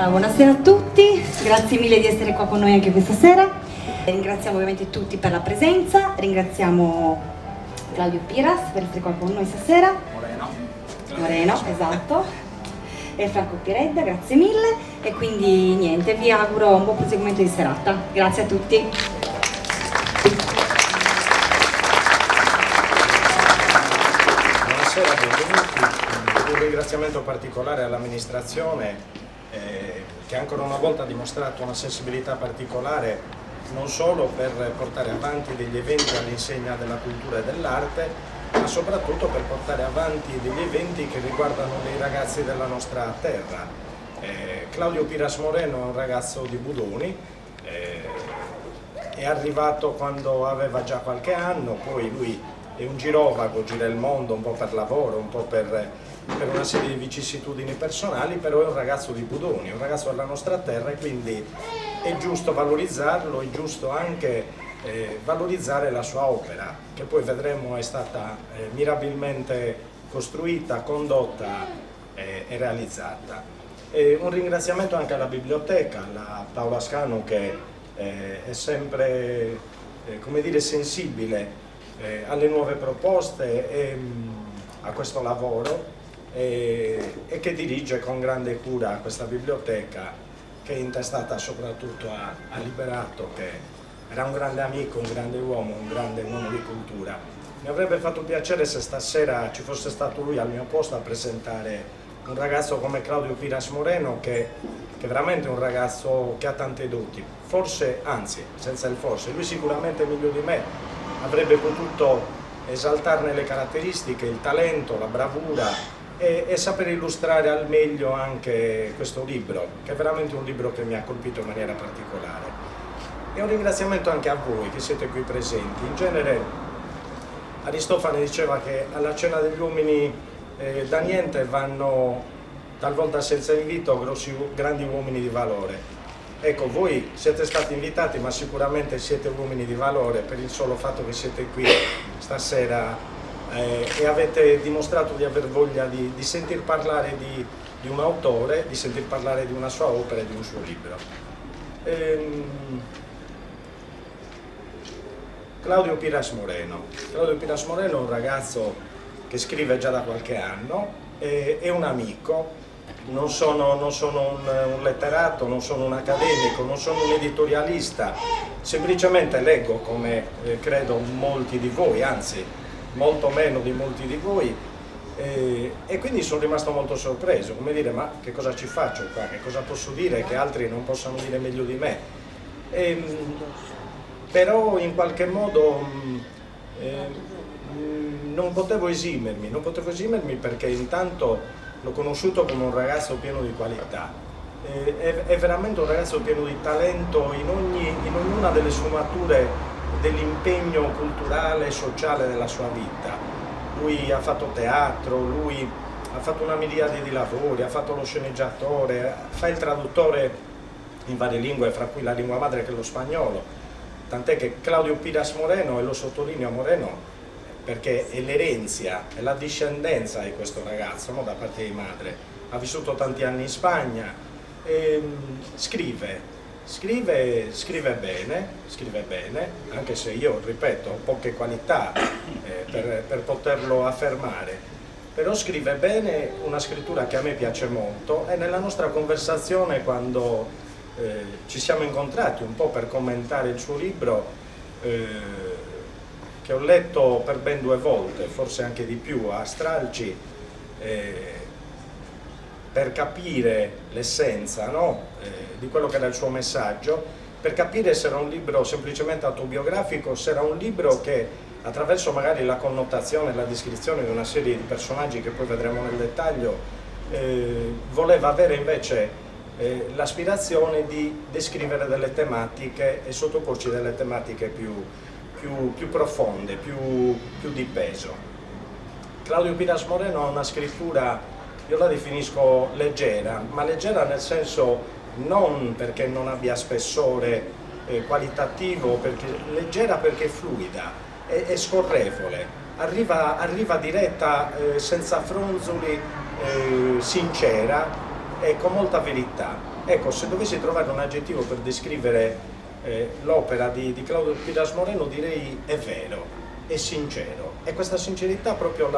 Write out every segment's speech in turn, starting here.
Allora, buonasera a tutti, grazie mille di essere qua con noi anche questa sera. Ringraziamo ovviamente tutti per la presenza, ringraziamo Claudio Piras per essere qua con noi stasera. Moreno, esatto. E Franco Piredda, grazie mille. E quindi niente, vi auguro un buon proseguimento di serata. Grazie a tutti. Buonasera, benvenuti. Un ringraziamento particolare all'amministrazione che ancora una volta ha dimostrato una sensibilità particolare non solo per portare avanti degli eventi all'insegna della cultura e dell'arte, ma soprattutto per portare avanti degli eventi che riguardano dei ragazzi della nostra terra. Claudio Piras Moreno è un ragazzo di Budoni, è arrivato quando aveva già qualche anno, poi lui è un girovago, gira il mondo un po' per lavoro, un po' per una serie di vicissitudini personali, però è un ragazzo di Budoni, è un ragazzo della nostra terra e quindi è giusto valorizzarlo, è giusto anche valorizzare la sua opera, che poi vedremo è stata mirabilmente costruita, condotta e realizzata. Un ringraziamento anche alla biblioteca, alla Paola Scanu, che è sempre come dire, sensibile alle nuove proposte e a questo lavoro e che dirige con grande cura questa biblioteca, che è intestata soprattutto a Liberato, che era un grande amico, un grande uomo di cultura. Mi avrebbe fatto piacere se stasera ci fosse stato lui al mio posto a presentare un ragazzo come Claudio Piras Moreno, che è veramente un ragazzo che ha tante doti, forse, anzi, senza il forse, lui sicuramente meglio di me avrebbe potuto esaltarne le caratteristiche, il talento, la bravura e saper illustrare al meglio anche questo libro, che è veramente un libro che mi ha colpito in maniera particolare. E un ringraziamento anche a voi che siete qui presenti. In genere Aristofane diceva che alla cena degli uomini da niente vanno talvolta senza invito grandi uomini di valore. Ecco, voi siete stati invitati, ma sicuramente siete uomini di valore per il solo fatto che siete qui stasera e avete dimostrato di aver voglia di sentir parlare di un autore, di sentir parlare di una sua opera e di un suo libro. Claudio Piras Moreno. Claudio Piras Moreno è un ragazzo che scrive già da qualche anno, è un amico. Non sono un letterato, non sono un accademico, non sono un editorialista, semplicemente leggo come credo molti di voi, anzi molto meno di molti di voi, e quindi sono rimasto molto sorpreso, come dire, ma che cosa ci faccio qua, che cosa posso dire che altri non possano dire meglio di me, però in qualche modo non potevo esimermi perché intanto l'ho conosciuto come un ragazzo pieno di qualità, è veramente un ragazzo pieno di talento in ognuna delle sfumature dell'impegno culturale e sociale della sua vita. Lui ha fatto teatro, lui ha fatto una miriade di lavori, ha fatto lo sceneggiatore, fa il traduttore in varie lingue, fra cui la lingua madre che è lo spagnolo, tant'è che Claudio Piras Moreno, e lo sottolineo Moreno, perché è l'erenza, è la discendenza di questo ragazzo, no? Da parte di madre. Ha vissuto tanti anni in Spagna, scrive bene, anche se io, ripeto, ho poche qualità per poterlo affermare, però scrive bene, una scrittura che a me piace molto, e nella nostra conversazione, quando ci siamo incontrati un po' per commentare il suo libro, che ho letto per ben 2 volte, forse anche di più, a stralci, per capire l'essenza, no? Di quello che era il suo messaggio, per capire se era un libro semplicemente autobiografico, se era un libro che, attraverso magari la connotazione e la descrizione di una serie di personaggi che poi vedremo nel dettaglio, voleva avere invece l'aspirazione di descrivere delle tematiche e sottoporci delle tematiche più profonde, più di peso. Claudio Piras Moreno ha una scrittura, io la definisco leggera, ma leggera nel senso non perché non abbia spessore qualitativo, leggera perché è fluida, è scorrevole, arriva diretta, senza fronzoli, sincera e con molta verità. Ecco, se dovessi trovare un aggettivo per descrivere l'opera di Claudio Piras Moreno, direi è vero, è sincero, e questa sincerità proprio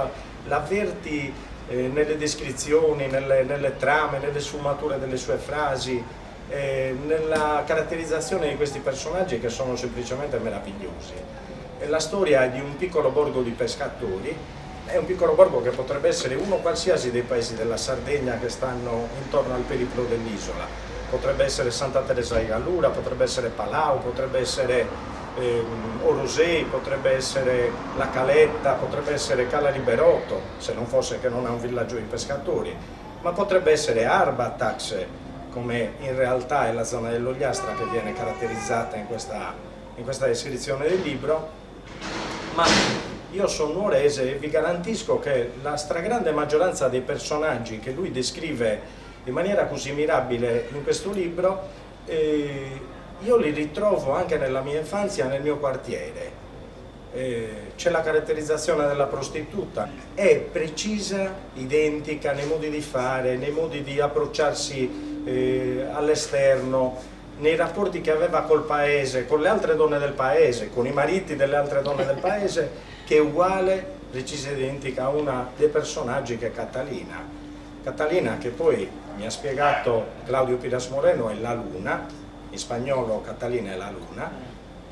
l'avverti nelle descrizioni, nelle trame, nelle sfumature delle sue frasi, nella caratterizzazione di questi personaggi che sono semplicemente meravigliosi. La storia è di un piccolo borgo di pescatori, è un piccolo borgo che potrebbe essere uno qualsiasi dei paesi della Sardegna che stanno intorno al periplo dell'isola. Potrebbe essere Santa Teresa di Gallura, potrebbe essere Palau, potrebbe essere Orosei, potrebbe essere La Caletta, potrebbe essere Cala Liberotto, se non fosse che non ha un villaggio di pescatori, ma potrebbe essere Arbatax, come in realtà è la zona dell'Ogliastra che viene caratterizzata in questa descrizione del libro. Ma io sono nuorese e vi garantisco che la stragrande maggioranza dei personaggi che lui descrive in maniera così mirabile in questo libro, io li ritrovo anche nella mia infanzia, nel mio quartiere. C'è la caratterizzazione della prostituta, è precisa, identica nei modi di fare, nei modi di approcciarsi all'esterno, nei rapporti che aveva col paese, con le altre donne del paese, con i mariti delle altre donne del paese, che è uguale, precisa e identica a una dei personaggi che è Catalina. Catalina, che poi mi ha spiegato Claudio Piras Moreno, è la luna, in spagnolo Catalina è la luna,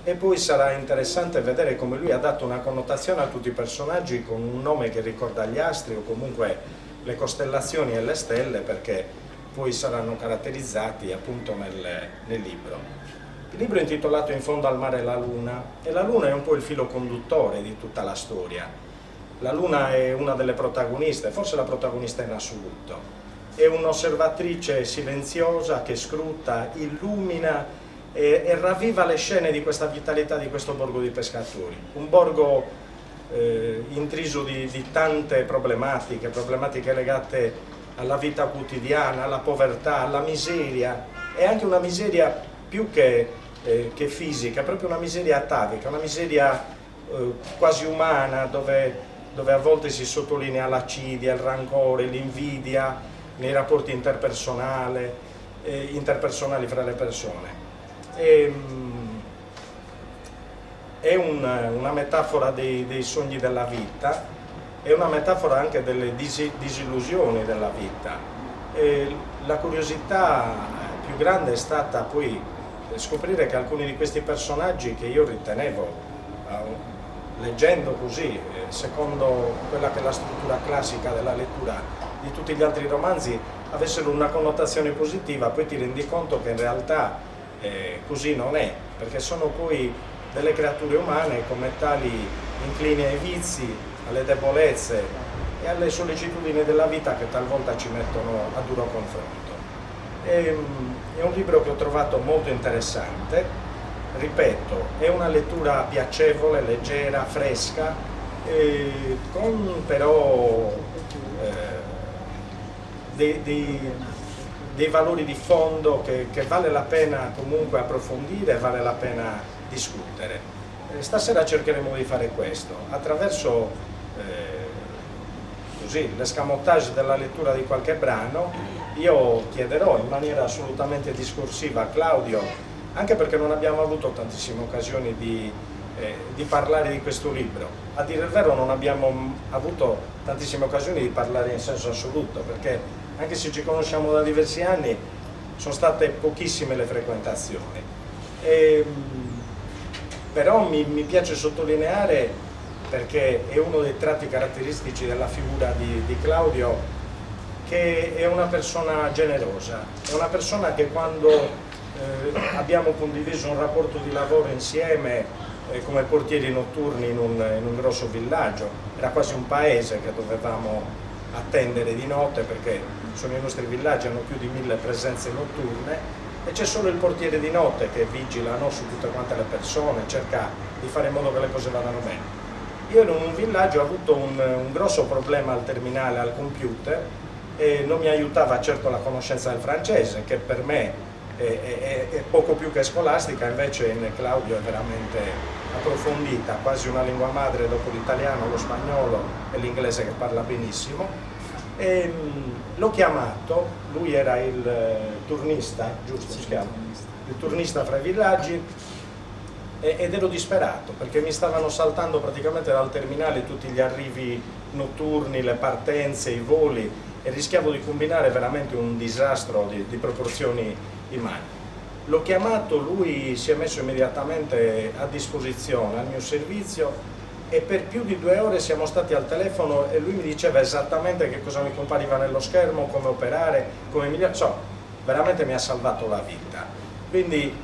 e poi sarà interessante vedere come lui ha dato una connotazione a tutti i personaggi con un nome che ricorda gli astri o comunque le costellazioni e le stelle, perché poi saranno caratterizzati appunto nel libro. Il libro è intitolato In fondo al mare la luna, e la luna è un po' il filo conduttore di tutta la storia. La luna è una delle protagoniste, forse la protagonista in assoluto. È un'osservatrice silenziosa che scruta, illumina e ravviva le scene di questa vitalità di questo borgo di pescatori. Un borgo intriso di tante problematiche legate alla vita quotidiana, alla povertà, alla miseria, e anche una miseria più che fisica, proprio una miseria atavica, una miseria quasi umana, dove a volte si sottolinea l'accidia, il rancore, l'invidia nei rapporti interpersonali fra le persone. È una metafora dei sogni della vita, è una metafora anche delle disillusioni della vita. La curiosità più grande è stata poi scoprire che alcuni di questi personaggi, che io ritenevo, leggendo così, secondo quella che è la struttura classica della lettura di tutti gli altri romanzi, avessero una connotazione positiva, poi ti rendi conto che in realtà così non è, perché sono poi delle creature umane come tali incline ai vizi, alle debolezze e alle sollecitudini della vita che talvolta ci mettono a duro confronto. È un libro che ho trovato molto interessante, ripeto, è una lettura piacevole, leggera, fresca, con però dei valori di fondo che vale la pena comunque approfondire, vale la pena discutere. Stasera cercheremo di fare questo, attraverso l'escamotage della lettura di qualche brano. Io chiederò in maniera assolutamente discorsiva a Claudio, anche perché non abbiamo avuto tantissime occasioni di parlare di questo libro. A dire il vero non abbiamo avuto tantissime occasioni di parlare in senso assoluto, perché anche se ci conosciamo da diversi anni sono state pochissime le frequentazioni. Però mi piace sottolineare, perché è uno dei tratti caratteristici della figura di Claudio, che è una persona generosa, è una persona che quando abbiamo condiviso un rapporto di lavoro insieme come portieri notturni in un grosso villaggio, era quasi un paese che dovevamo attendere di notte, perché i nostri villaggi hanno più di 1000 presenze notturne e c'è solo il portiere di notte che vigila, no, su tutte quante le persone, cerca di fare in modo che le cose vadano bene. Io in un villaggio ho avuto un grosso problema al terminale, al computer, e non mi aiutava certo la conoscenza del francese, che per me è poco più che scolastica, invece in Claudio è veramente approfondita, quasi una lingua madre dopo l'italiano, lo spagnolo e l'inglese che parla benissimo. L'ho chiamato, lui era il turnista, giusto si chiama? Il turnista fra i villaggi, ed ero disperato perché mi stavano saltando praticamente dal terminale tutti gli arrivi notturni, le partenze, i voli, e rischiavo di combinare veramente un disastro di proporzioni immani. L'ho chiamato, lui si è messo immediatamente a disposizione al mio servizio e per più di 2 ore siamo stati al telefono e lui mi diceva esattamente che cosa mi compariva nello schermo, come operare, come migliorare, insomma, veramente mi ha salvato la vita. Quindi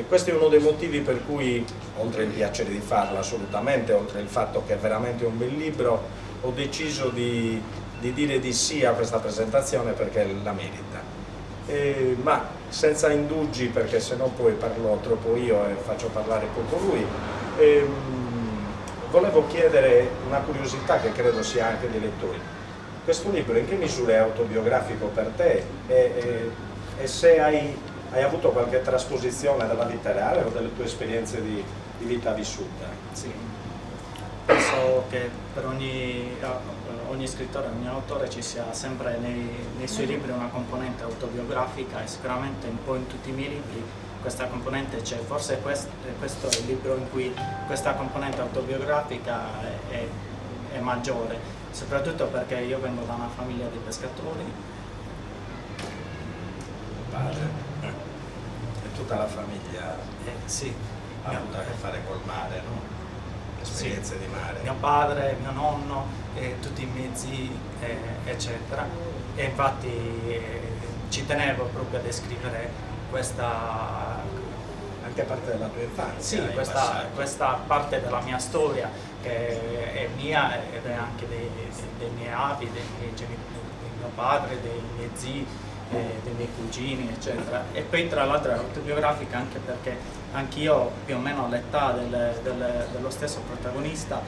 questo è uno dei motivi per cui, oltre il piacere di farlo assolutamente, oltre il fatto che è veramente un bel libro, ho deciso di dire di sì a questa presentazione perché la merita. Ma senza indugi, perché sennò poi parlo troppo io e faccio parlare poco lui, volevo chiedere una curiosità che credo sia anche dei lettori. Questo libro in che misura è autobiografico per te e se hai avuto qualche trasposizione dalla vita reale o delle tue esperienze di vita vissuta? Sì, penso che per ogni scrittore, ogni autore ci sia sempre nei suoi libri una componente autobiografica e sicuramente un po' in tutti i miei libri questa componente c'è. Forse questo è il libro in cui questa componente autobiografica è maggiore, soprattutto perché io vengo da una famiglia di pescatori. Padre, e tutta la famiglia Sì, ha avuto a che fare col mare, no? Esperienze di mare. Mio padre, mio nonno, tutti i miei zii, eccetera. E infatti ci tenevo proprio a descrivere questa anche parte della tua infanzia. Sì, questa parte della mia storia che è mia ed è anche dei miei avi, di mio padre, dei miei zii, dei miei cugini, eccetera. E poi tra l'altro è autobiografica anche perché anch'io più o meno all'età dello stesso protagonista,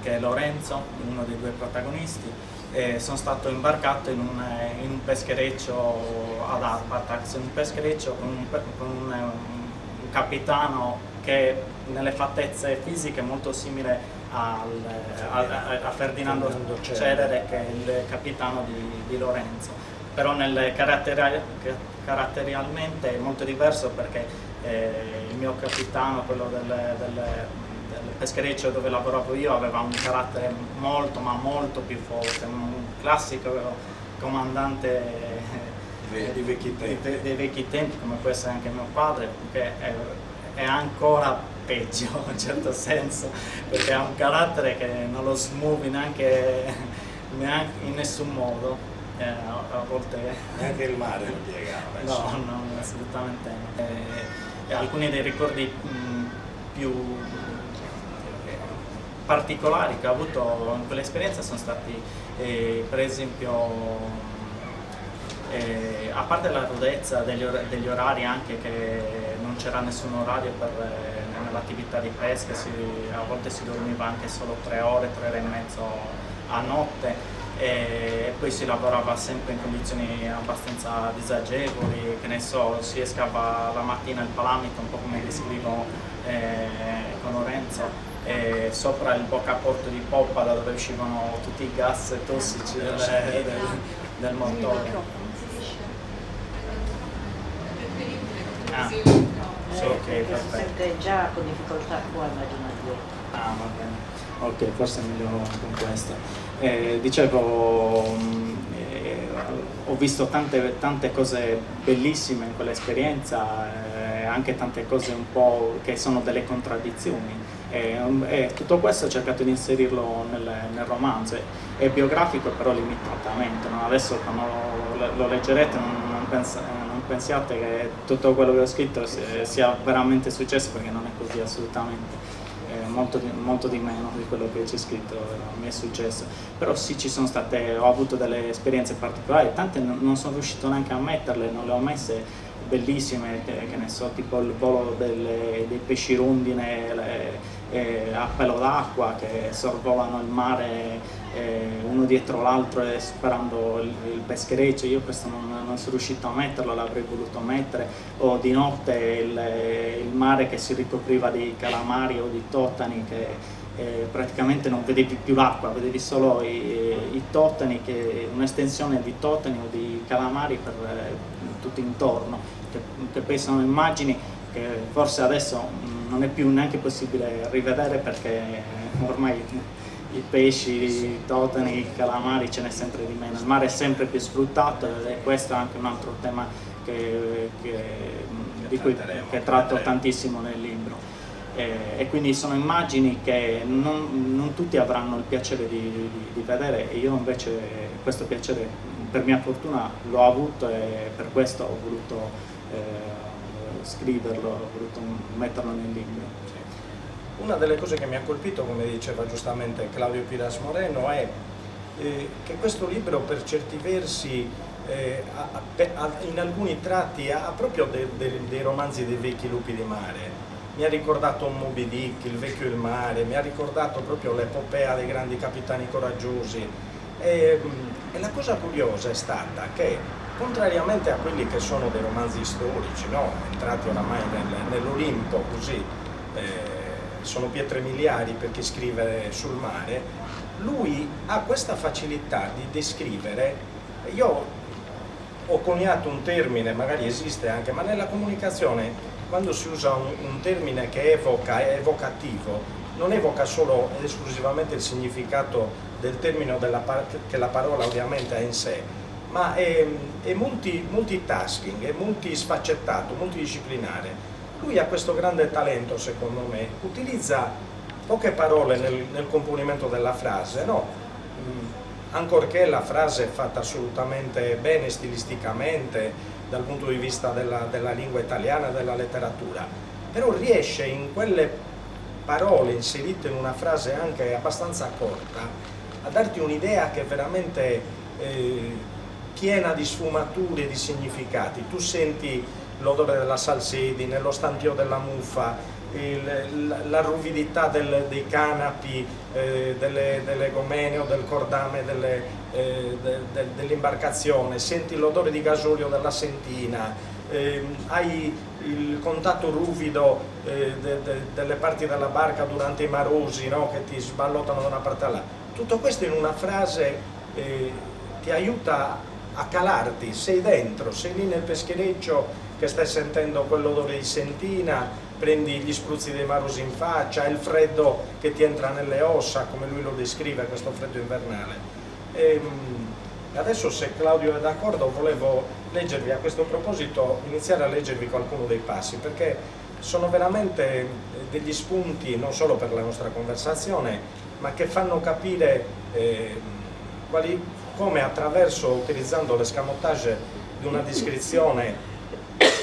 che è Lorenzo, uno dei 2 protagonisti, sono stato imbarcato in un peschereccio ad Arbatax, un peschereccio con un capitano che nelle fattezze fisiche è molto simile a Ferdinando Celere, che è il capitano di Lorenzo, però caratterialmente è molto diverso perché il mio capitano, quello del peschereccio dove lavoravo io, aveva un carattere molto ma molto più forte, un classico comandante dei vecchi tempi, come può essere anche mio padre, che è ancora peggio in un certo senso, perché ha un carattere che non lo smuovi neanche in nessun modo, a volte neanche il mare lo piegava. No, assolutamente no. E alcuni dei ricordi più particolari che ho avuto in quell'esperienza sono stati per esempio a parte la rudezza degli orari, anche che non c'era nessun orario nell'attività di pesca, a volte si dormiva anche solo 3 ore, 3 ore e mezzo a notte, e poi si lavorava sempre in condizioni abbastanza disagevoli, che ne so, si escava la mattina il palamito, un po' come descrivo con Lorenzo, e sopra il boccaporto di poppa da dove uscivano tutti i gas tossici del motore. Sì, ok, perfetto. Sente già con difficoltà qua, immagino io. Ah, va bene. Ok, forse è meglio con questo. Dicevo, ho visto tante cose bellissime in quell'esperienza, anche tante cose un po' che sono delle contraddizioni. E tutto questo ho cercato di inserirlo nel romanzo. È biografico però limitatamente, no? Adesso quando lo leggerete non pensiate che tutto quello che ho scritto sia veramente successo, perché non è così assolutamente. Molto di meno di quello che c'è scritto mi è successo, però sì, ho avuto delle esperienze particolari, tante non sono riuscito neanche a metterle, non le ho messe, bellissime, che ne so, tipo il volo dei pesci rondine a pelo d'acqua che sorvolano il mare uno dietro l'altro e sparando il peschereccio. Io questo non sono riuscito a metterlo, l'avrei voluto mettere, o di notte il mare che si ricopriva di calamari o di totani praticamente non vedevi più l'acqua, vedevi solo i totani, un'estensione di totani o di calamari per tutto intorno, che poi sono immagini che forse adesso non è più neanche possibile rivedere, perché ormai i pesci, i totani, i calamari ce n'è sempre di meno, il mare è sempre più sfruttato, e questo è anche un altro tema di cui tratto tantissimo nel libro. E quindi sono immagini che non tutti avranno il piacere di vedere, e io invece questo piacere, per mia fortuna, l'ho avuto, e per questo ho voluto scriverlo, ho voluto metterlo nel libro. Una delle cose che mi ha colpito, come diceva giustamente Claudio Piras Moreno, è che questo libro per certi versi in alcuni tratti ha proprio dei romanzi dei vecchi lupi di mare. Mi ha ricordato Moby Dick, Il vecchio e il mare, mi ha ricordato proprio l'epopea dei grandi capitani coraggiosi. E la cosa curiosa è stata che, contrariamente a quelli che sono dei romanzi storici, no? Entrati oramai nell'Olimpo, così, sono pietre miliari per chi scrive sul mare, lui ha questa facilità di descrivere. Io ho coniato un termine, magari esiste anche, ma nella comunicazione, quando si usa un termine che evoca, è evocativo, non evoca solo ed esclusivamente il significato del termine o che la parola ovviamente ha in sé, ma è multitasking, è multisfaccettato, multidisciplinare. Lui ha questo grande talento, secondo me, utilizza poche parole nel componimento della frase, no? Ancorché la frase è fatta assolutamente bene stilisticamente, dal punto di vista della lingua italiana e della letteratura, però riesce in quelle parole inserite in una frase anche abbastanza corta a darti un'idea che è veramente piena di sfumature e di significati. Tu senti l'odore della salsedine, lo stantio della muffa, la ruvidità dei canapi, delle gomene o del cordame dell'imbarcazione, senti l'odore di gasolio della sentina, hai il contatto ruvido delle parti della barca durante i marosi, no? Che ti sballottano da una parte all'altra. Tutto questo in una frase ti aiuta a calarti, sei dentro, sei lì nel peschereccio che stai sentendo quell'odore di sentina, prendi gli spruzzi dei marosi in faccia, il freddo che ti entra nelle ossa, come lui lo descrive, questo freddo invernale. Adesso, se Claudio è d'accordo, volevo leggervi a questo proposito, iniziare a leggervi qualcuno dei passi, perché sono veramente degli spunti non solo per la nostra conversazione, ma che fanno capire come attraverso, utilizzando l'escamotage di una descrizione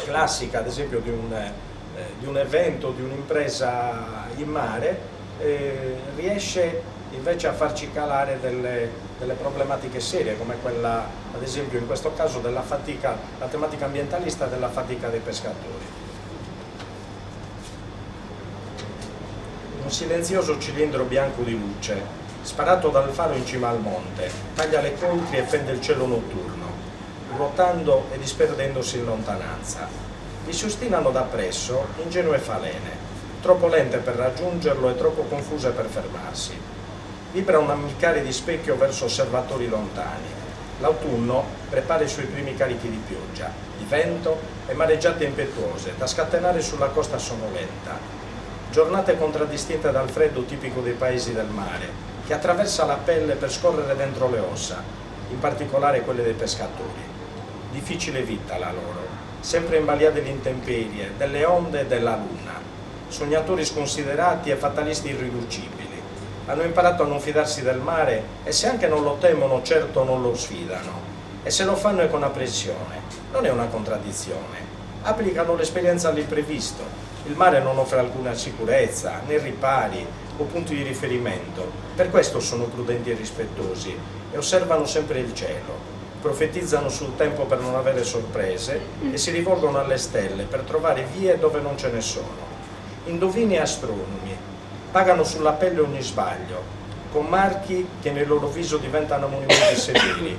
classica, ad esempio di un evento, di un'impresa in mare, riesce invece a farci calare delle problematiche serie, come quella, ad esempio in questo caso, della fatica, la tematica ambientalista della fatica dei pescatori. Un silenzioso cilindro bianco di luce, sparato dal faro in cima al monte, taglia le coltri e fende il cielo notturno, ruotando e disperdendosi in lontananza. Vi si ostinano da presso ingenue falene, troppo lente per raggiungerlo e troppo confuse per fermarsi. Vibra un ammiccare di specchio verso osservatori lontani. L'autunno prepara i suoi primi carichi di pioggia, di vento e mareggiate impetuose da scatenare sulla costa sonolenta. Giornate contraddistinte dal freddo tipico dei paesi del mare, che attraversa la pelle per scorrere dentro le ossa, in particolare quelle dei pescatori. Difficile vita la loro, sempre in balia delle intemperie, delle onde e della luna. Sognatori sconsiderati e fatalisti irriducibili. Hanno imparato a non fidarsi del mare e se anche non lo temono, certo non lo sfidano. E se lo fanno è con apprensione. Non è una contraddizione. Applicano l'esperienza all'imprevisto. Il mare non offre alcuna sicurezza, né ripari o punti di riferimento. Per questo sono prudenti e rispettosi e osservano sempre il cielo. Profetizzano sul tempo per non avere sorprese e si rivolgono alle stelle per trovare vie dove non ce ne sono. Indovini e astronomi pagano sulla pelle ogni sbaglio, con marchi che nel loro viso diventano monumenti severi,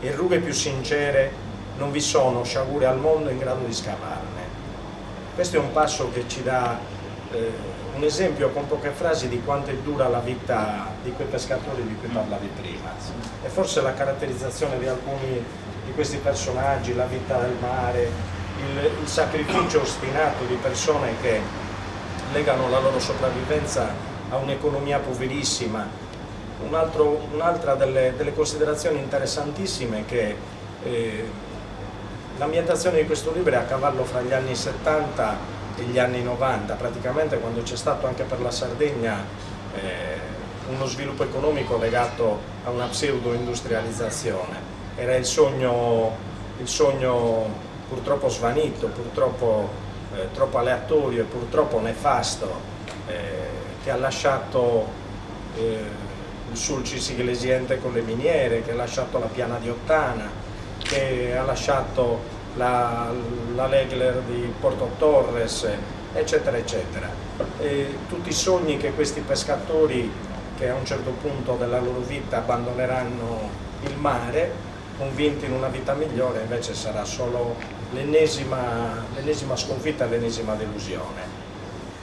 e rughe più sincere non vi sono sciagure al mondo in grado di scavarne. Questo è un passo che ci dà un esempio con poche frasi di quanto è dura la vita di quei pescatori di cui parlavi prima. E forse la caratterizzazione di alcuni di questi personaggi, la vita del mare, il sacrificio ostinato di persone che legano la loro sopravvivenza a un'economia poverissima. Un'altra delle considerazioni interessantissime è che l'ambientazione di questo libro è a cavallo fra gli anni 70 e gli anni 90, praticamente quando c'è stato anche per la Sardegna uno sviluppo economico legato a una pseudo-industrializzazione. Era il sogno purtroppo svanito, purtroppo troppo aleatorio e purtroppo nefasto, che ha lasciato il Sulcis Iglesiente con le miniere, che ha lasciato la piana di Ottana, che ha lasciato la Legler di Porto Torres, eccetera eccetera. Tutti i sogni che questi pescatori, che a un certo punto della loro vita abbandoneranno il mare, convinti in una vita migliore, invece sarà solo l'ennesima sconfitta e l'ennesima delusione.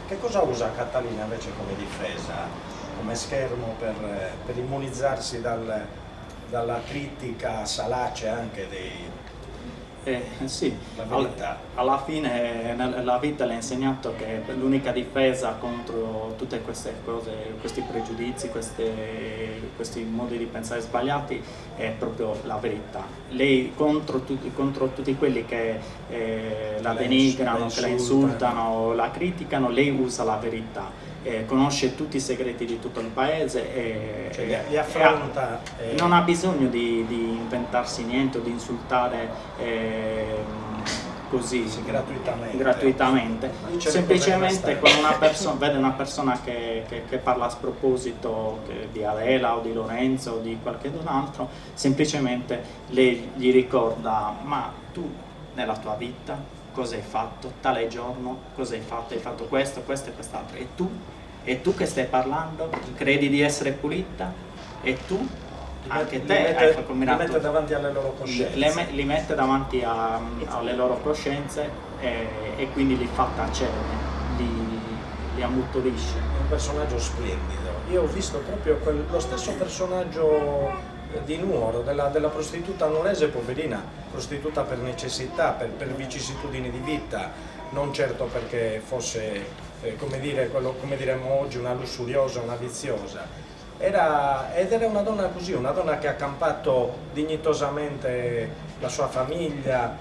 Che cosa usa Catalina invece come difesa, come schermo per immunizzarsi dalla critica salace anche dei... Sì, La verità. alla fine la vita le ha insegnato che l'unica difesa contro tutte queste cose, questi pregiudizi, questi modi di pensare sbagliati è proprio la verità. Lei contro tutti quelli che la denigrano, che la insultano, la criticano, lei usa la verità. Conosce tutti i segreti di tutto il paese e li affronta. Non ha bisogno di inventarsi niente o di insultare così gratuitamente. Semplicemente quando una persona vede una persona che parla a sproposito di Adela o di Lorenzo o di qualcun altro, semplicemente lei gli ricorda: ma tu nella tua vita cosa hai fatto? Tale giorno cosa hai fatto? Hai fatto questo, questo e quest'altro. E tu che stai parlando? Credi di essere pulita? E tu? Anche te hai combinato. Li mette davanti alle loro coscienze. Li mette davanti alle loro coscienze e quindi li fa tacere, li ammuttolisce. È un personaggio splendido. Io ho visto proprio lo stesso personaggio di Nuoro, della prostituta nuorese, poverina, prostituta per necessità, per vicissitudini di vita, non certo perché fosse, come diremmo oggi, una lussuriosa, una viziosa. Ed era una donna così, una donna che ha campato dignitosamente la sua famiglia,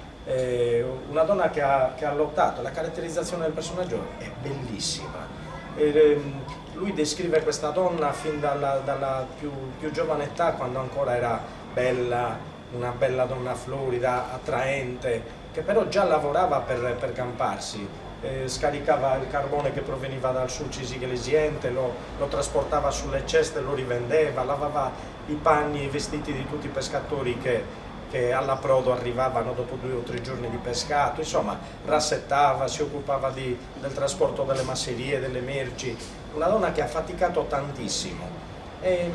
una donna che ha lottato. La caratterizzazione del personaggio è bellissima. Lui descrive questa donna fin dalla più giovane età, quando ancora era bella, una bella donna florida, attraente, che però già lavorava per camparsi. Scaricava il carbone che proveniva dal Sulcis Iglesiente, lo trasportava sulle ceste, lo rivendeva, lavava i panni e i vestiti di tutti i pescatori che all'approdo arrivavano dopo 2 o 3 giorni di pescato, insomma rassettava, si occupava del trasporto delle masserie, delle merci, una donna che ha faticato tantissimo e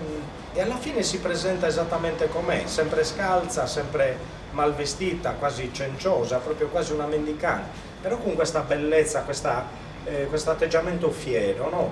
alla fine si presenta esattamente com'è, sempre scalza, sempre mal vestita, quasi cenciosa, proprio quasi una mendicante, però con questa bellezza, questo atteggiamento fiero, no?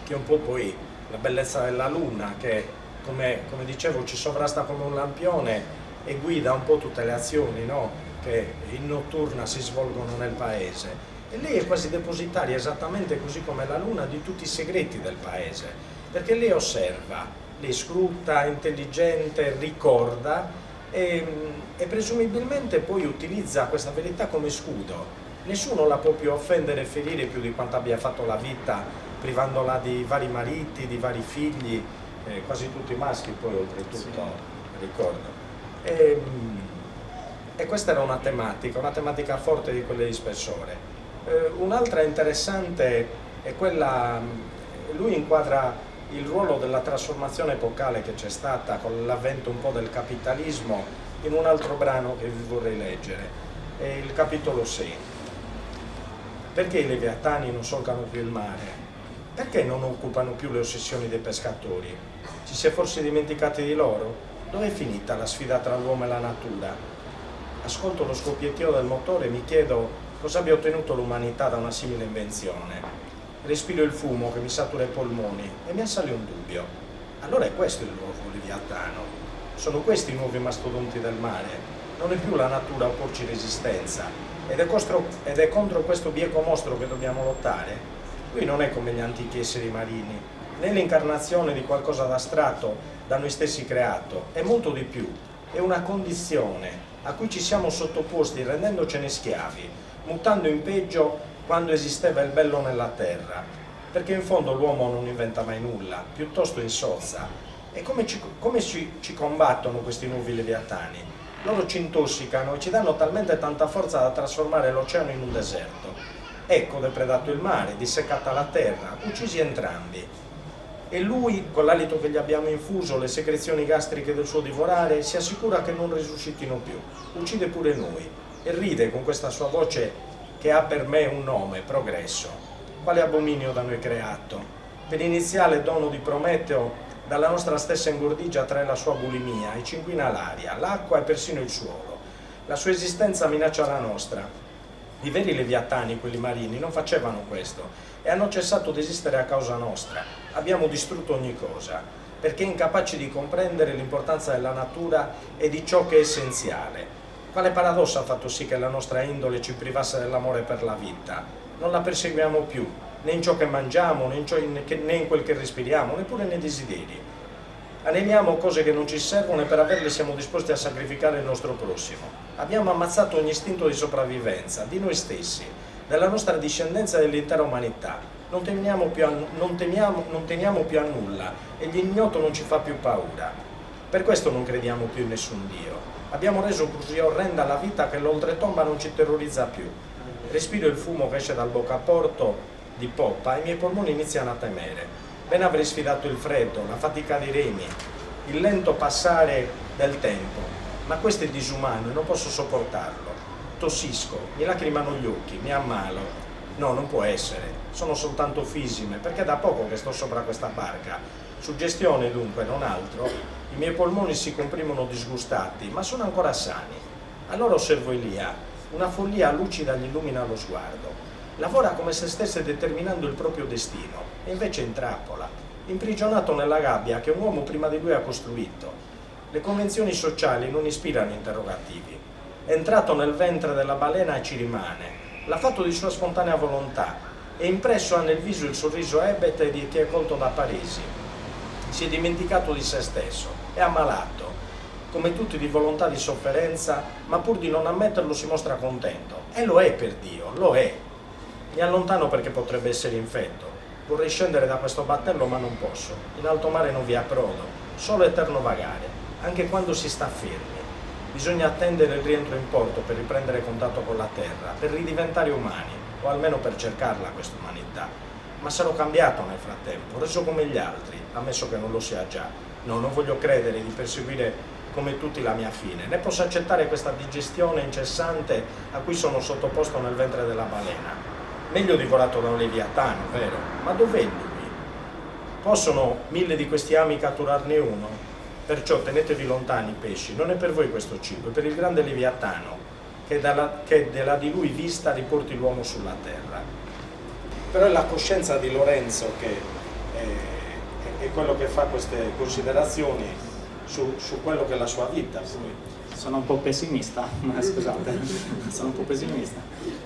Che è un po' poi la bellezza della luna, che come dicevo ci sovrasta come un lampione e guida un po' tutte le azioni, no? Che in notturna si svolgono nel paese. E lei è quasi depositaria, esattamente così come la luna, di tutti i segreti del paese, perché lei osserva, lei scruta, è intelligente, ricorda e presumibilmente poi utilizza questa verità come scudo. Nessuno la può più offendere e ferire più di quanto abbia fatto la vita, privandola di vari mariti, di vari figli, quasi tutti maschi poi oltretutto, sì. Ricordo. E questa era una tematica forte di quelle di spessore. Un'altra interessante è quella, lui inquadra il ruolo della trasformazione epocale che c'è stata con l'avvento un po' del capitalismo in un altro brano che vi vorrei leggere, è il capitolo 6. Perché i leviatani non solcano più il mare? Perché non occupano più le ossessioni dei pescatori? Ci si è forse dimenticati di loro? Dove è finita la sfida tra l'uomo e la natura? Ascolto lo scoppiettio del motore e mi chiedo cosa abbia ottenuto l'umanità da una simile invenzione. respiro il fumo che mi satura i polmoni e mi assale un dubbio. Allora è questo il nuovo Leviatano? Sono questi i nuovi mastodonti del mare? Non è più la natura a opporci resistenza ed è contro questo bieco mostro che dobbiamo lottare? Lui non è come gli antichi esseri marini, né l'incarnazione di qualcosa d'astratto da noi stessi creato, è molto di più, è una condizione a cui ci siamo sottoposti rendendocene schiavi, mutando in peggio quando esisteva il bello nella terra, perché in fondo l'uomo non inventa mai nulla, piuttosto insozza. E come ci combattono questi nuovi leviatani? Loro ci intossicano e ci danno talmente tanta forza da trasformare l'oceano in un deserto. Ecco depredato il mare, dissecata la terra, uccisi entrambi. E lui, con l'alito che gli abbiamo infuso, le secrezioni gastriche del suo divorare, si assicura che non risuscitino più. Uccide pure noi e ride con questa sua voce che ha per me un nome, progresso. Quale abominio da noi creato? Per iniziale dono di Prometeo, dalla nostra stessa ingordigia trae la sua bulimia e ci inquina l'aria, l'acqua e persino il suolo. La sua esistenza minaccia la nostra. I veri leviatani, quelli marini, non facevano questo e hanno cessato di esistere a causa nostra. Abbiamo distrutto ogni cosa, perché incapaci di comprendere l'importanza della natura e di ciò che è essenziale. Quale paradosso ha fatto sì che la nostra indole ci privasse dell'amore per la vita? Non la perseguiamo più, né in ciò che mangiamo, né in quel che respiriamo, neppure nei desideri. Aneliamo cose che non ci servono e per averle siamo disposti a sacrificare il nostro prossimo. Abbiamo ammazzato ogni istinto di sopravvivenza, di noi stessi, della nostra discendenza e dell'intera umanità. Non temiamo più a nulla e l'ignoto non ci fa più paura. Per questo non crediamo più in nessun Dio. Abbiamo reso così orrenda la vita che l'oltretomba non ci terrorizza più. Respiro il fumo che esce dal boccaporto di poppa e i miei polmoni iniziano a temere. Ben avrei sfidato il freddo, la fatica dei remi, il lento passare del tempo, ma questo è disumano e non posso sopportarlo. Tossisco, mi lacrimano gli occhi, mi ammalo. No, non può essere, sono soltanto fisime, perché da poco che sto sopra questa barca. Suggestione dunque, non altro. I miei polmoni si comprimono disgustati, ma sono ancora sani. Allora osservo Elia, una follia lucida gli illumina lo sguardo. Lavora come se stesse determinando il proprio destino e invece intrappola, imprigionato nella gabbia che un uomo prima di lui ha costruito. Le convenzioni sociali non ispirano interrogativi. È entrato nel ventre della balena e ci rimane. L'ha fatto di sua spontanea volontà e impresso ha nel viso il sorriso ebete di chi è colto da paresi. Si è dimenticato di se stesso, è ammalato, come tutti di volontà di sofferenza, ma pur di non ammetterlo si mostra contento. E lo è per Dio, lo è. Mi allontano perché potrebbe essere infetto. Vorrei scendere da questo battello ma non posso. In alto mare non vi approdo, solo eterno vagare, anche quando si sta fermi. Bisogna attendere il rientro in porto per riprendere contatto con la terra, per ridiventare umani, o almeno per cercarla questa umanità. Ma sarò cambiato nel frattempo, reso come gli altri, ammesso che non lo sia già. No, non voglio credere di perseguire come tutti la mia fine, né posso accettare questa digestione incessante a cui sono sottoposto nel ventre della balena. Meglio divorato da un leviatano, vero? Ma dov'è lui? Possono 1000 di questi ami catturarne uno? Perciò tenetevi lontani i pesci, non è per voi questo cibo, è per il grande leviatano, che della di lui vista riporti l'uomo sulla terra. Però è la coscienza di Lorenzo che è quello che fa queste considerazioni su quello che è la sua vita. Sono un po' pessimista, ma scusate, sono un po' pessimista.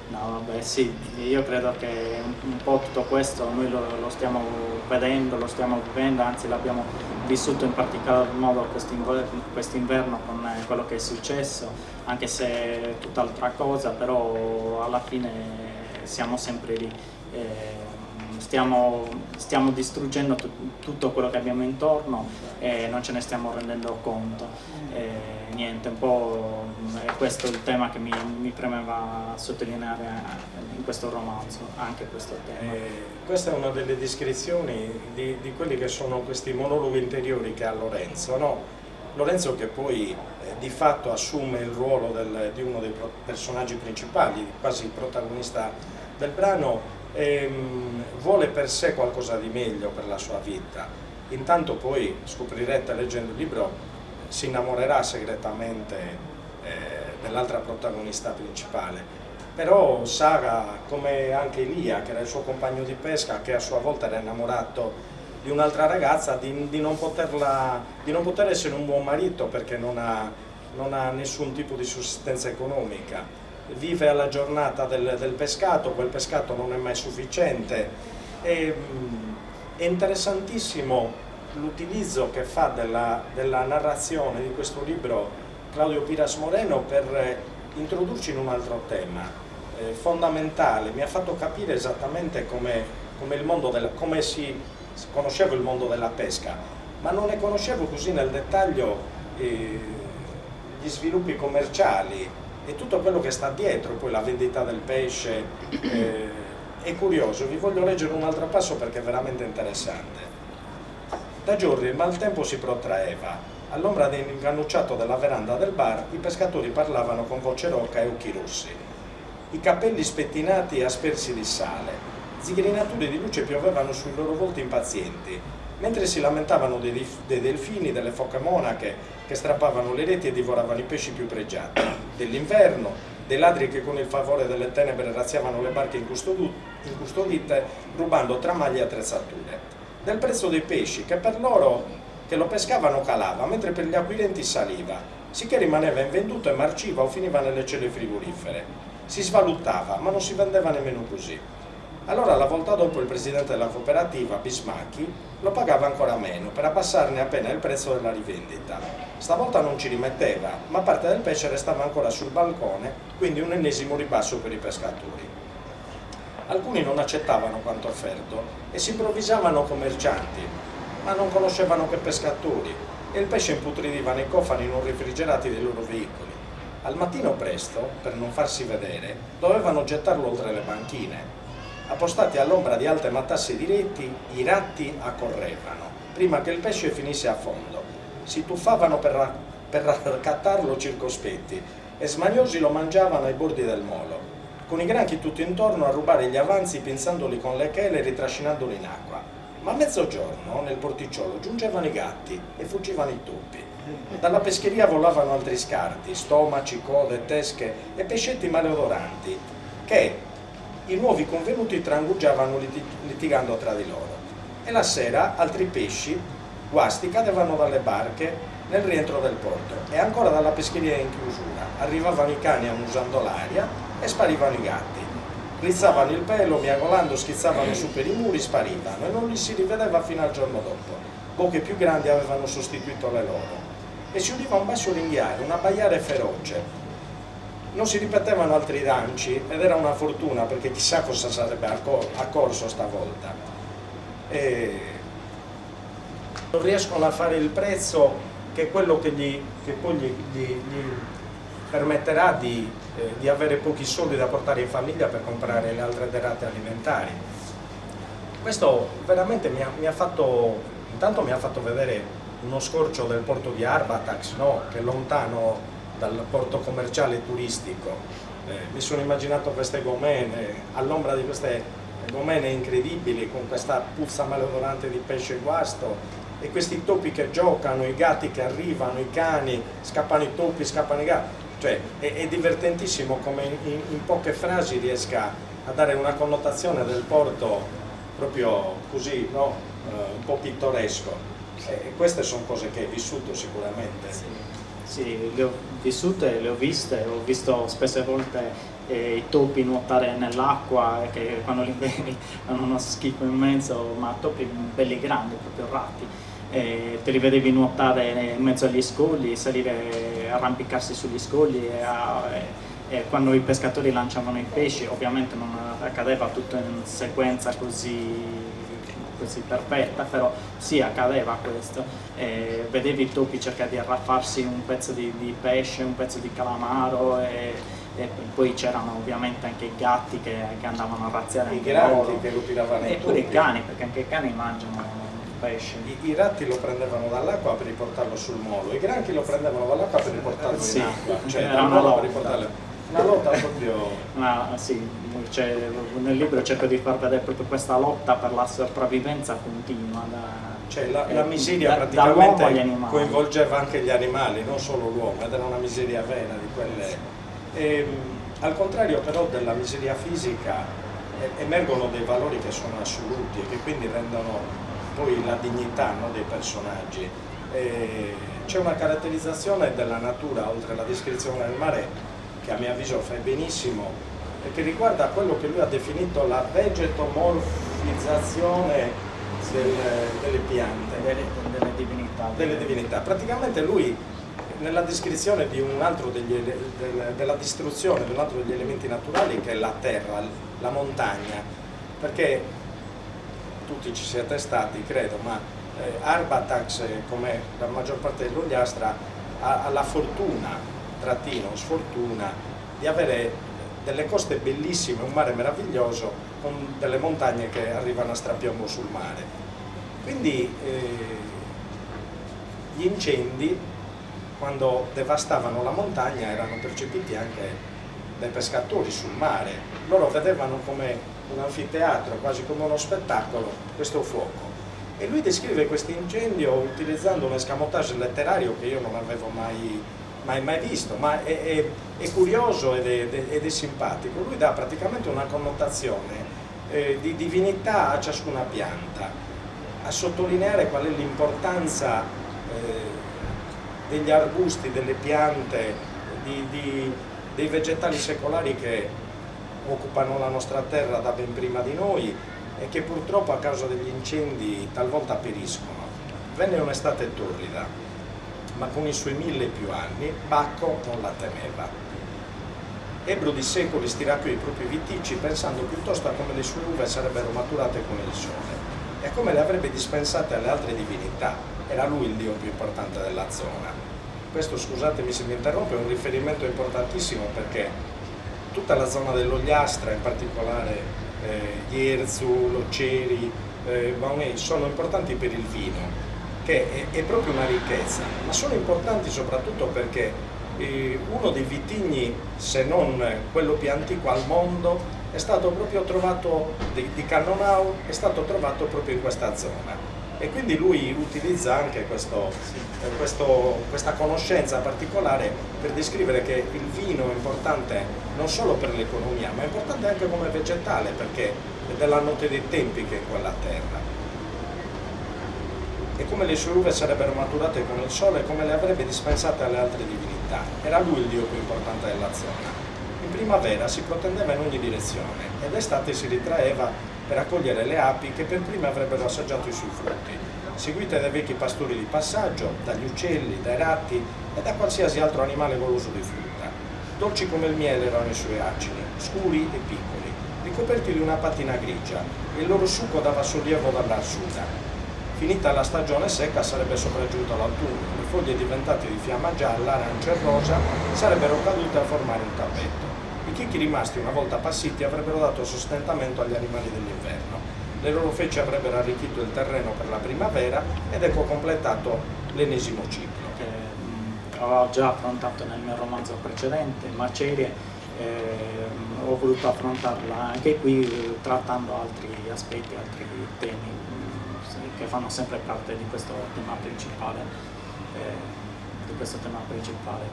No, vabbè, sì, io credo che un po' tutto questo noi lo stiamo vedendo, lo stiamo vivendo, anzi l'abbiamo vissuto in particolar modo quest'inverno con quello che è successo, anche se è tutt'altra cosa, però alla fine siamo sempre lì. Stiamo distruggendo tutto quello che abbiamo intorno e non ce ne stiamo rendendo conto. Niente, un po' è questo il tema che mi premeva sottolineare in questo romanzo, anche questo tema. Questa è una delle descrizioni di quelli che sono questi monologhi interiori che ha Lorenzo, no? Lorenzo che poi di fatto assume il ruolo di uno dei personaggi principali, quasi il protagonista del brano. Vuole per sé qualcosa di meglio per la sua vita. Intanto poi scoprirete leggendo il libro si innamorerà segretamente dell'altra protagonista principale, però sa, come anche Elia, che era il suo compagno di pesca, che a sua volta era innamorato di un'altra ragazza, di non poter essere un buon marito perché non ha nessun tipo di sussistenza economica. Vive alla giornata del pescato, quel pescato non è mai sufficiente. È interessantissimo l'utilizzo che fa della narrazione di questo libro Claudio Piras Moreno per introdurci in un altro tema fondamentale. Mi ha fatto capire esattamente come si conoscevo il mondo della pesca, ma non ne conoscevo così nel dettaglio gli sviluppi commerciali e tutto quello che sta dietro, poi la vendita del pesce. È curioso, vi voglio leggere un altro passo perché è veramente interessante. Da giorni il maltempo si protraeva. All'ombra dell'incannucciato della veranda del bar, i pescatori parlavano con voce rocca e occhi rossi. I capelli spettinati e aspersi di sale. Zigrinature di luce piovevano sui loro volti impazienti, mentre si lamentavano dei delfini, delle foche monache che strappavano le reti e divoravano i pesci più pregiati, dell'inverno, dei ladri che con il favore delle tenebre razziavano le barche incustodite, rubando tramaglie e attrezzature, del prezzo dei pesci che per loro che lo pescavano calava, mentre per gli acquirenti saliva, sicché rimaneva invenduto e marciva o finiva nelle celle frigorifere. Si svalutava, ma non si vendeva nemmeno così. Allora la volta dopo il presidente della cooperativa, Bismacchi, lo pagava ancora meno per abbassarne appena il prezzo della rivendita. Stavolta non ci rimetteva, ma parte del pesce restava ancora sul balcone, quindi un ennesimo ribasso per i pescatori. Alcuni non accettavano quanto offerto e si improvvisavano commercianti, ma non conoscevano che pescatori e il pesce imputridiva nei cofani non refrigerati dei loro veicoli. Al mattino presto, per non farsi vedere, dovevano gettarlo oltre le banchine. Appostati all'ombra di alte matasse di reti, i ratti accorrevano, prima che il pesce finisse a fondo. Si tuffavano per raccattarlo circospetti e smaniosi lo mangiavano ai bordi del molo, con i granchi tutto intorno a rubare gli avanzi pinzandoli con le chele e ritrascinandoli in acqua. Ma a mezzogiorno nel porticciolo giungevano i gatti e fuggivano i topi. Dalla pescheria volavano altri scarti, stomaci, code, tesche e pescetti maleodoranti che i nuovi convenuti trangugiavano litigando tra di loro. E la sera altri pesci, guasti, cadevano dalle barche nel rientro del porto e ancora dalla pescheria in chiusura. Arrivavano i cani annusando l'aria e sparivano i gatti. Rizzavano il pelo, miagolando, schizzavano su per i muri, sparivano e non li si rivedeva fino al giorno dopo. Bocche più grandi avevano sostituito le loro. E si udiva un basso ringhiare, un abbaiare feroce. Non si ripetevano altri lanci ed era una fortuna perché chissà cosa sarebbe accorso stavolta. Non riescono a fare il prezzo che è quello che poi gli permetterà di avere pochi soldi da portare in famiglia per comprare le altre derrate alimentari. Questo veramente intanto mi ha fatto vedere uno scorcio del porto di Arbatax, no? Che è lontano dal porto commerciale e turistico. Mi sono immaginato queste gomene, all'ombra di queste gomene incredibili, con questa puzza maleodorante di pesce guasto, e questi topi che giocano, i gatti che arrivano, i cani, scappano i topi, scappano i gatti. Cioè, è divertentissimo come in poche frasi riesca a dare una connotazione del porto proprio così, no? Un po' pittoresco. E queste sono cose che hai vissuto sicuramente. Sì, le ho vissute, le ho viste, ho visto spesse volte i topi nuotare nell'acqua che quando li vedi hanno uno schifo immenso, ma topi belli grandi, proprio ratti. Te li vedevi nuotare in mezzo agli scogli, salire, arrampicarsi sugli scogli e quando i pescatori lanciavano i pesci, ovviamente non accadeva tutto in sequenza così perfetta, però sì, accadeva questo. Vedevi i topi cercare di arraffarsi un pezzo di pesce, un pezzo di calamaro e poi c'erano ovviamente anche i gatti che andavano a razziare i granchi che lo tiravano e pure i cani, perché anche i cani mangiano pesce. I ratti lo prendevano dall'acqua per riportarlo sul molo, i granchi lo prendevano dall'acqua per riportarlo in acqua, cioè era una lotta. Una lotta proprio... Sì, nel libro cerco di far vedere proprio questa lotta per la sopravvivenza continua. Cioè la miseria praticamente coinvolgeva anche gli animali, non solo l'uomo, ed era una miseria vera di quelle. Al contrario però della miseria fisica emergono dei valori che sono assoluti e che quindi rendono poi la dignità, no, dei personaggi. C'è una caratterizzazione della natura, oltre alla descrizione del mare, che a mio avviso fa benissimo, e che riguarda quello che lui ha definito la vegetomorfizzazione delle piante, delle divinità. Praticamente lui, nella descrizione di un altro della distruzione di un altro degli elementi naturali, che è la terra, la montagna, perché tutti ci siete stati, credo, ma Arbatax, come la maggior parte dell'Ogliastra, ha la fortuna, trattino sfortuna, di avere delle coste bellissime, un mare meraviglioso, con delle montagne che arrivano a strapiombo sul mare. Quindi gli incendi, quando devastavano la montagna, erano percepiti anche dai pescatori sul mare. Loro vedevano come un anfiteatro, quasi come uno spettacolo, questo fuoco. E lui descrive questo incendio utilizzando un escamotage letterario che io non avevo mai visto, ma è curioso ed è simpatico. Lui dà praticamente una connotazione di divinità a ciascuna pianta, a sottolineare qual è l'importanza degli arbusti, delle piante, dei vegetali secolari che occupano la nostra terra da ben prima di noi e che purtroppo a causa degli incendi talvolta periscono. Venne un'estate torrida, ma con i suoi 1000 più anni Bacco non la temeva. Ebbro di secoli stiracchiò i propri viticci pensando piuttosto a come le sue uve sarebbero maturate con il sole e a come le avrebbe dispensate alle altre divinità. Era lui il dio più importante della zona. Questo, scusatemi se mi interrompo, è un riferimento importantissimo perché tutta la zona dell'Ogliastra, in particolare Ierzu, Loceri, Baunei, sono importanti per il vino, che è proprio una ricchezza, ma sono importanti soprattutto perché uno dei vitigni, se non quello più antico al mondo, è stato proprio trovato, di Cannonau, è stato trovato proprio in questa zona. E quindi lui utilizza anche questa conoscenza particolare per descrivere che il vino è importante non solo per l'economia, ma è importante anche come vegetale, perché è della notte dei tempi che è quella terra. E come le sue uve sarebbero maturate con il sole, come le avrebbe dispensate alle altre divinità. Era lui il dio più importante della zona. In primavera si protendeva in ogni direzione ed d'estate si ritraeva per accogliere le api che per prime avrebbero assaggiato i suoi frutti, seguite dai vecchi pastori di passaggio, dagli uccelli, dai ratti e da qualsiasi altro animale goloso di frutta. Dolci come il miele erano i suoi acini, scuri e piccoli, ricoperti di una patina grigia, e il loro succo dava sollievo dall'arsuta. Finita la stagione secca sarebbe sopraggiunto l'autunno, le foglie diventate di fiamma gialla, arancia e rosa sarebbero cadute a formare un tappeto. I chicchi rimasti una volta appassiti avrebbero dato sostentamento agli animali dell'inverno. Le loro feci avrebbero arricchito il terreno per la primavera ed ecco completato l'ennesimo ciclo. Che avevo già affrontato nel mio romanzo precedente, Macerie, ho voluto affrontarla anche qui trattando altri aspetti, altri temi che fanno sempre parte di questo tema principale,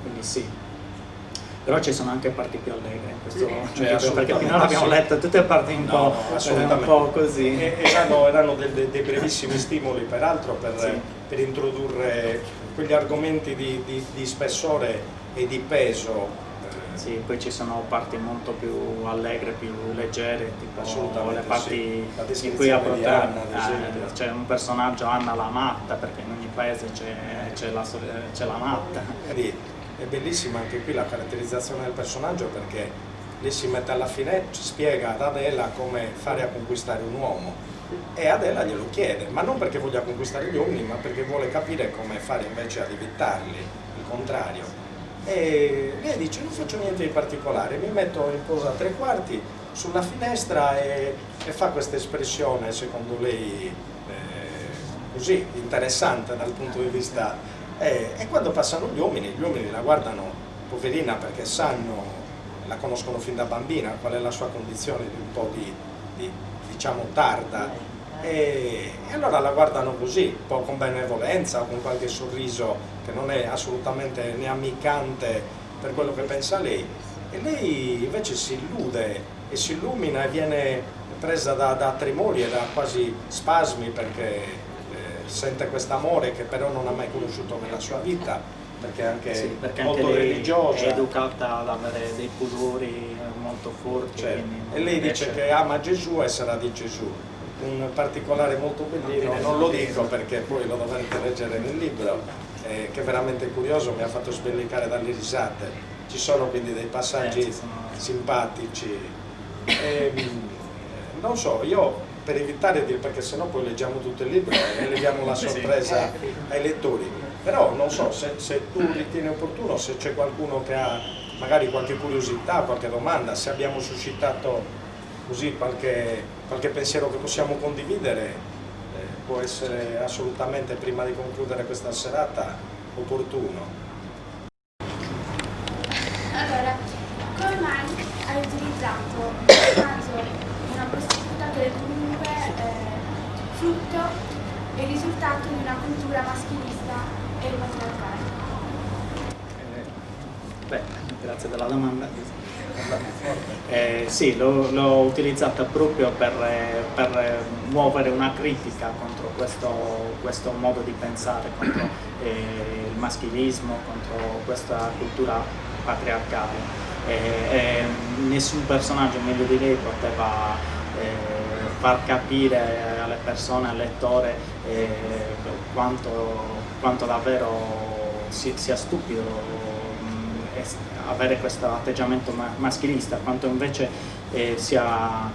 quindi sì. Però ci sono anche parti più allegre in questo libro, perché finora abbiamo letto tutte parti un po' così. Erano dei brevissimi stimoli, peraltro, per introdurre quegli argomenti di spessore e di peso. Sì, poi ci sono parti molto più allegre, più leggere, tipo le parti sì. in cui c'è un personaggio, Anna la matta, perché in ogni paese c'è la matta. È bellissima anche qui la caratterizzazione del personaggio, perché lei si mette alla fine, ci spiega ad Adela come fare a conquistare un uomo e Adela glielo chiede, ma non perché voglia conquistare gli uomini, ma perché vuole capire come fare invece ad evitarli, il contrario. E lei dice: non faccio niente di particolare, mi metto in posa a 3/4 sulla finestra e fa questa espressione, secondo lei così interessante dal punto di vista. E quando passano gli uomini la guardano poverina, perché la conoscono fin da bambina qual è la sua condizione di un po' diciamo tarda, e allora la guardano così, un po' con benevolenza o con qualche sorriso che non è assolutamente né ammiccante per quello che pensa lei, e lei invece si illude e si illumina e viene presa da tremori e da quasi spasmi perché sente quest'amore che però non ha mai conosciuto nella sua vita, perché è anche sì, perché molto anche lei religiosa. è educata ad avere dei pudori molto forti. Certo. quindi E lei dice riesce- che ama Gesù e sarà di Gesù. Un particolare molto bellino, non lo dico perché poi lo dovrete leggere nel libro, che è veramente curioso, mi ha fatto sbellicare dalle risate. Ci sono quindi dei passaggi ci sono- simpatici. Non so, io per evitare di, perché sennò poi leggiamo tutto il libro e leviamo la sorpresa ai lettori, però non so se tu ritieni opportuno, se c'è qualcuno che ha magari qualche curiosità, qualche domanda, se abbiamo suscitato così qualche pensiero che possiamo condividere, può essere assolutamente, prima di concludere questa serata, opportuno. Allora, come mai hai utilizzato il personaggio di una prostituta che è comunque frutto e risultato di una cultura maschilista e patriarcale? Grazie della domanda. Sì, l'ho utilizzata proprio per muovere una critica contro questo modo di pensare, contro il maschilismo, contro questa cultura patriarcale. Nessun personaggio meglio di lei poteva far capire alle persone, al lettore, quanto davvero sia stupido avere questo atteggiamento maschilista, quanto invece sia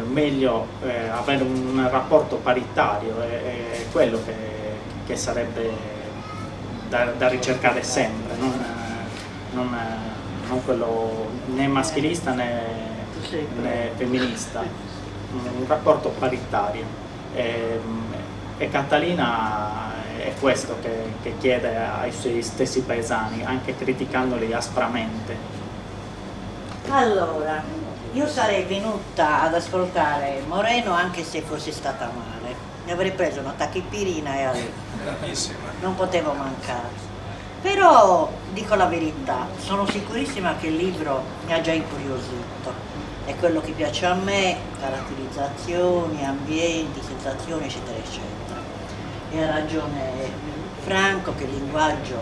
meglio avere un rapporto paritario, è quello che sarebbe da ricercare sempre, non quello né maschilista né femminista, un rapporto paritario. E Catalina è questo che chiede ai suoi stessi paesani, anche criticandoli aspramente. Allora, io sarei venuta ad ascoltare Moreno anche se fossi stata male. Mi avrei preso una tachipirina e Bravissima. non potevo mancare. Però dico la verità, sono sicurissima che il libro mi ha già incuriosito. È quello che piace a me, caratterizzazioni, ambienti, sensazioni, eccetera, eccetera. E ha ragione Franco che il linguaggio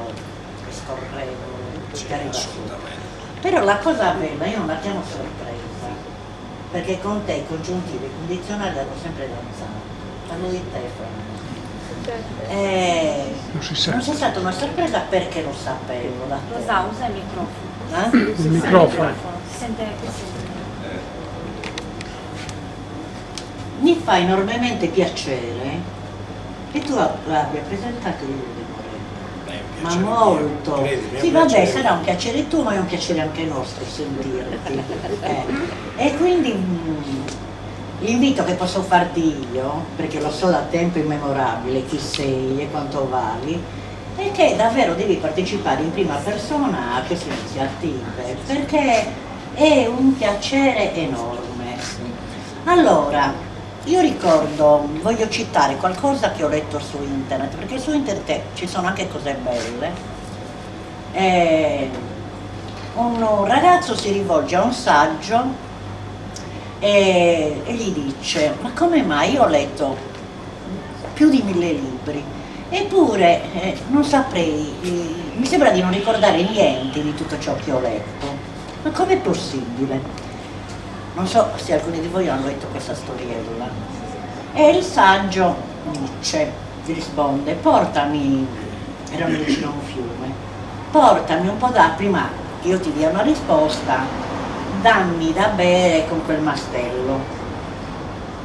è scorrevole, Sì, che arriva su. assolutamente. Però la cosa bella, io non la chiamo sorpresa, perché con te i congiuntivi e i condizionali hanno sempre danzato. Parlo di te, Franco. Non c'è stata una sorpresa perché lo sapevo. Da te. Rosa, usa il microfono. Il microfono. Si sente così. Mi fa enormemente piacere che tu abbia presentato il libro di Moreno. È un Ma piacere molto. mio, credimi, è Sì, un vabbè, piacere sarà mio. un piacere tuo, ma è un piacere anche nostro sentirti. E quindi l'invito che posso farti io, perché lo so da tempo immemorabile chi sei e quanto vali, è che davvero devi partecipare in prima persona a queste iniziative, perché è un piacere enorme. Allora, io ricordo, voglio citare qualcosa che ho letto su internet, perché su internet ci sono anche cose belle. Un ragazzo si rivolge a un saggio e gli dice: ma come mai io ho letto più di 1000 libri, eppure non saprei, mi sembra di non ricordare niente di tutto ciò che ho letto, ma com'è possibile? Non so se alcuni di voi hanno letto questa storiella. E il saggio dice, gli risponde: portami, erano vicino a un fiume, portami un po' d'acqua, prima che io ti dia una risposta, dammi da bere con quel mastello.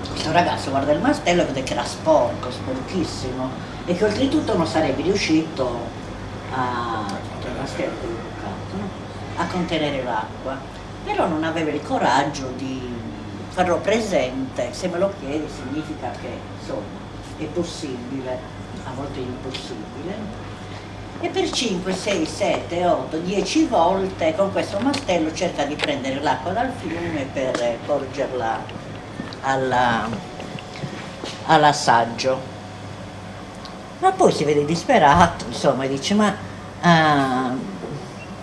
Questo ragazzo guarda il mastello e vede che era sporco, sporchissimo, e che oltretutto non sarebbe riuscito il mastello collocato, no? A contenere l'acqua. Però non aveva il coraggio di farlo presente. Se me lo chiedi significa che insomma è possibile, a volte è impossibile. E per 5, 6, 7, 8, 10 volte con questo mastello cerca di prendere l'acqua dal fiume per porgerla all'assaggio. Ma poi si vede disperato, insomma, e dice: ma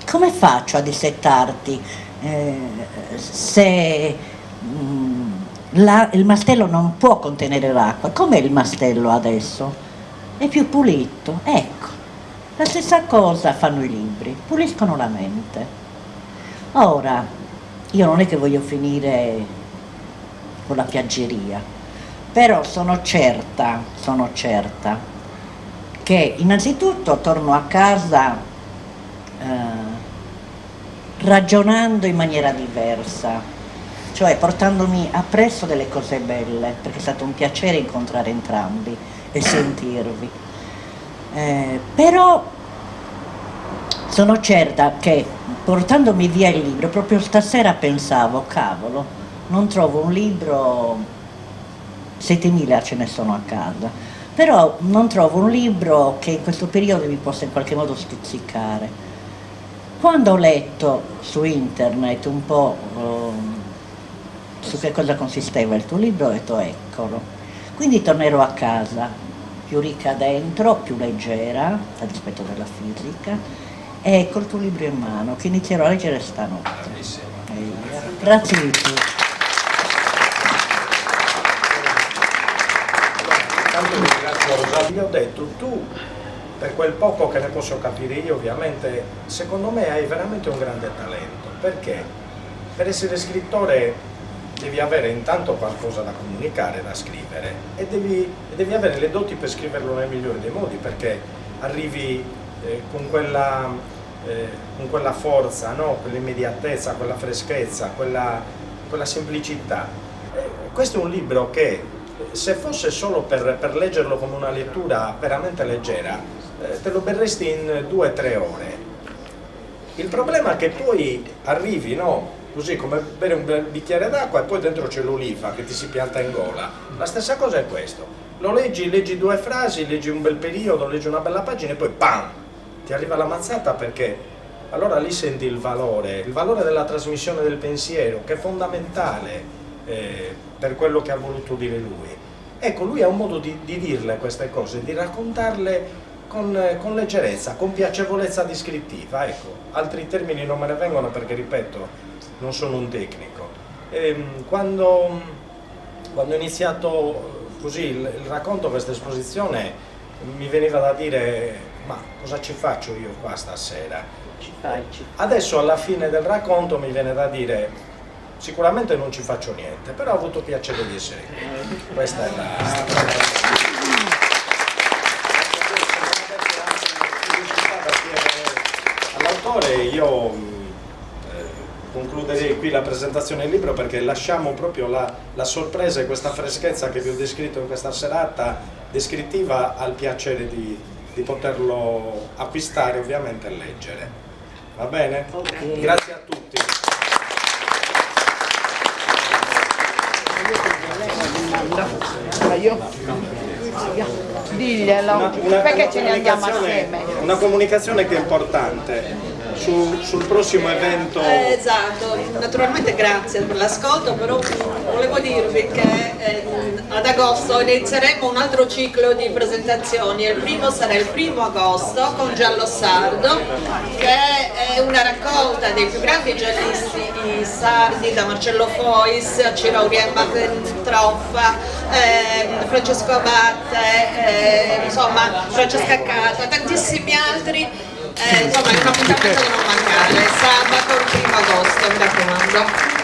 come faccio a dissettarti se il mastello non può contenere l'acqua? Com'è il mastello adesso? È più pulito. Ecco, la stessa cosa fanno i libri, puliscono la mente. Ora, io non è che voglio finire con la piaggeria, però sono certa che innanzitutto torno a casa ragionando in maniera diversa, cioè portandomi appresso delle cose belle, perché è stato un piacere incontrare entrambi e sentirvi. Però sono certa che portandomi via il libro, proprio stasera pensavo, cavolo, non trovo un libro, 7.000 ce ne sono a casa, però non trovo un libro che in questo periodo mi possa in qualche modo stuzzicare. Quando ho letto su internet un po' su che cosa consisteva il tuo libro, ho detto eccolo. Quindi tornerò a casa più ricca dentro, più leggera, a dispetto della fisica, e col tuo libro in mano, che inizierò a leggere stanotte. Grazie di tutto. Tanto ti ringrazio Rosario. Gli ho detto, tu, per quel poco che ne posso capire io, ovviamente, secondo me hai veramente un grande talento, perché per essere scrittore devi avere intanto qualcosa da comunicare, da scrivere, e devi avere le doti per scriverlo nel migliore dei modi, perché arrivi con quella forza, no? Quell'immediatezza, quella freschezza, quella semplicità. Questo è un libro che, se fosse solo per leggerlo come una lettura veramente leggera, te lo berresti in 2 o 3 ore. Il problema è che poi arrivi, no? Così come bere un bel bicchiere d'acqua e poi dentro c'è l'oliva che ti si pianta in gola. La stessa cosa è questo. Lo leggi 2 frasi, leggi un bel periodo, leggi una bella pagina e poi PAM! Ti arriva la mazzata, perché allora lì senti il valore della trasmissione del pensiero, che è fondamentale per quello che ha voluto dire lui. Ecco, lui ha un modo di dirle queste cose, di raccontarle con leggerezza, con piacevolezza descrittiva. Ecco, altri termini non me ne vengono perché, ripeto, non sono un tecnico. Quando ho iniziato così il racconto, questa esposizione, mi veniva da dire: ma cosa ci faccio io qua stasera? Adesso alla fine del racconto mi viene da dire: sicuramente non ci faccio niente, però ho avuto piacere di essere qui. Questa è all'autore. Io concluderei qui la presentazione del libro, perché lasciamo proprio la sorpresa e questa freschezza che vi ho descritto in questa serata descrittiva al piacere di poterlo acquistare, ovviamente, e leggere. Va bene? Okay. Grazie a tutti. Diglielo, perché ce ne andiamo assieme? Una comunicazione che è importante sul prossimo evento. Esatto, naturalmente grazie per l'ascolto, però volevo dirvi che ad agosto inizieremo un altro ciclo di presentazioni. Il primo sarà il 1° agosto con Giallo Sardo, che è una raccolta dei più grandi giallisti sardi, da Marcello Fois a Ciro Auriemma Troffa, Francesco Abate, insomma Francesca Cata, tantissimi altri. Insomma è un appuntamento da non mancare, sabato il 1° agosto, mi raccomando.